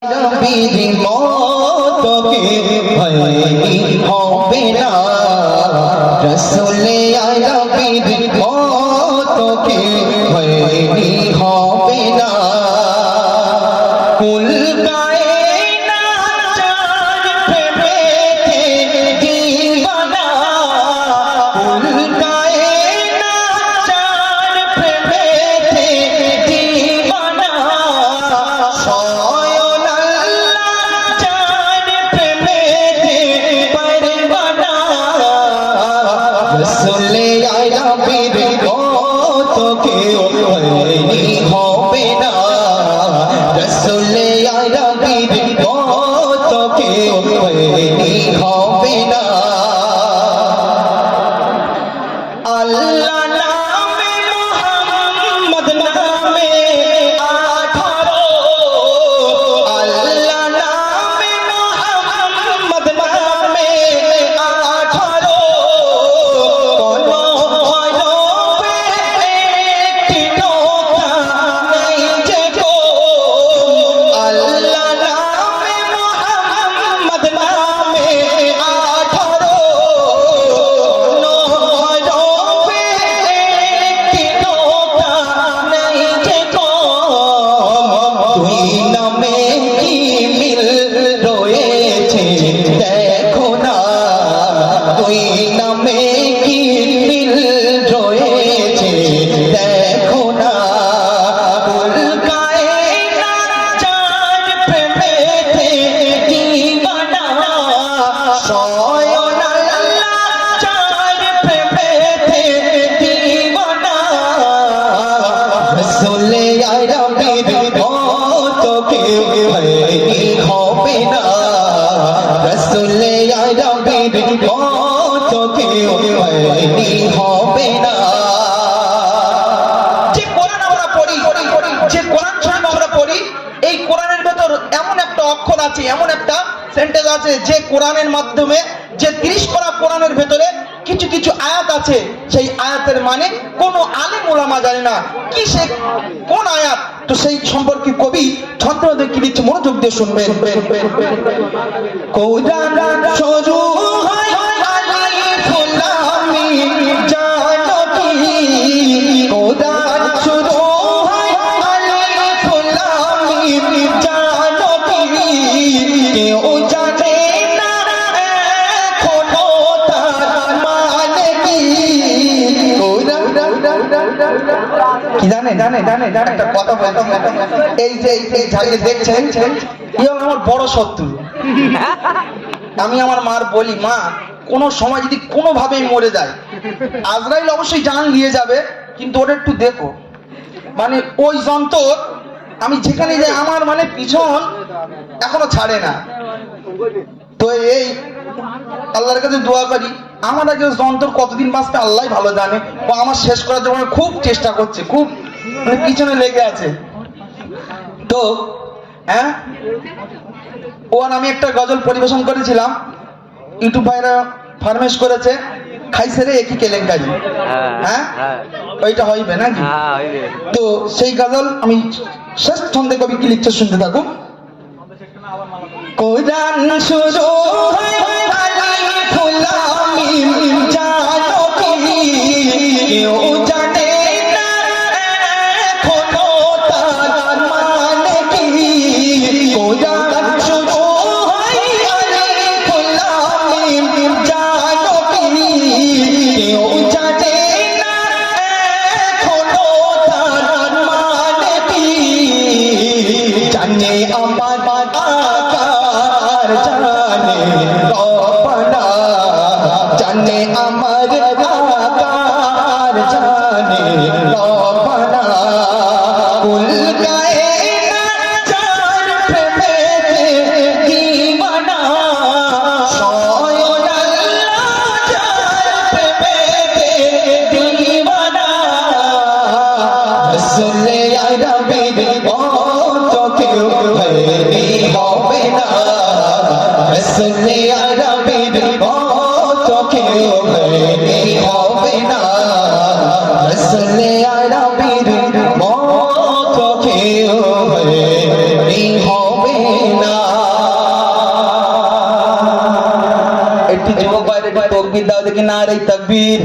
নবীর মতো কে হয়নি হবে না রাসূলে নবীর মতো কে হয়নি হবে না কুল কায়নাত চাঁদ প্রেমেতে দিওয়ানা কুল কায়নাত চাঁদ প্রেমেতে দিওয়ানা রসুলে নবীর মতো কেউ হয়নি হবে না রসুলে নবীর মতো কেউ হয়নি হবে না আল্লাহ নামে মুহাম্মদ নামে 18 আল্লাহ নামে মুহাম্মদ নামে 18 হবে না যে কোরআন আমরা পড়ি যে কোরআন শরীফ আমরা পড়ি এই কোরআনের ভেতর এমন একটা অক্ষর আছে এমন একটা সেন্টেন্স আছে যে কোরআনের মাধ্যমে যে 30 পারা কোরআনের ভেতরে কিছু কিছু আয়াত আছে সেই আয়াতের মানে কোনো আলেম ওলামা জানে না কি সে কোন আয়াত তো সেই সম্পর্কে কবি ছন্দ কি লিখছে মনোযোগ দিয়ে শুনবেন কোরআন শুরু হয় আলিফ লাম মিম জানো কি কোরআন শুরু হয় আলিফ লাম মিম জানো কি কেউ জানে না এখনো তার মানে কি কোরআন কি জানে একটা কথা বলছি এই যে যাকে দেখছেন ইও আমার বড় শত্রু আমি আমার মার বলি মা কোন সময় যদি কোনোভাবেই মরে যায় আজরাইল অবশ্যই জান নিয়ে যাবে কিন্তু ওটা একটু দেখো মানে ওই যন্ত্র আমি যেখানে যাই আমার মানে পিছন এখনো ছাড়ে না তো এই আল্লাহর কাছে দোয়া করি আমার আগে যন্ত্র কতদিন বাঁচবে আল্লাহ ভালো জানে ও আমার শেষ করার জন্য খুব চেষ্টা করছে খুব মানে পিছনে লেগে আছে তো হ্যাঁ ও আর আমি একটা গজল পরিবেশন করেছিলাম ইউটিউব ভাইরা ফরমাইশ করেছে খাইছে রে একই কেলেঙ্কারি হ্যাঁ ওইটা হইবে নাকি তো সেই গজল আমি শেষ ছন্দে কবি কি লিখছে শুনতে থাকুন কোরআন শুরু হয় আলিফ লাম মিম জানো কি কেউ জানে না এখনো তার মানে কি কোরআন শুরু হয় আলিফ লাম মিম জানো কি কেউ জানে না এখনো তার মানে কি জানে আমার জানে রব্বানা জানে আমার আকার জানে রব্বানা কুল কায়নাত চাঁদ প্রেমেতে দিওয়ানা স্বয়ং আল্লাহ চাঁদ প্রেমেতে দিওয়ানা রসুলে নবীর মতো কেউ হয়নি হবে না রসুলে নবীর মতো কেউ হয়নি হবে না রসুলে নবীর মতো কেউ হয়নি হবে মদিনা। একটি যুবক ভাইয়ের একটি তকবীর দাও দেখি, নারে তাকবীর।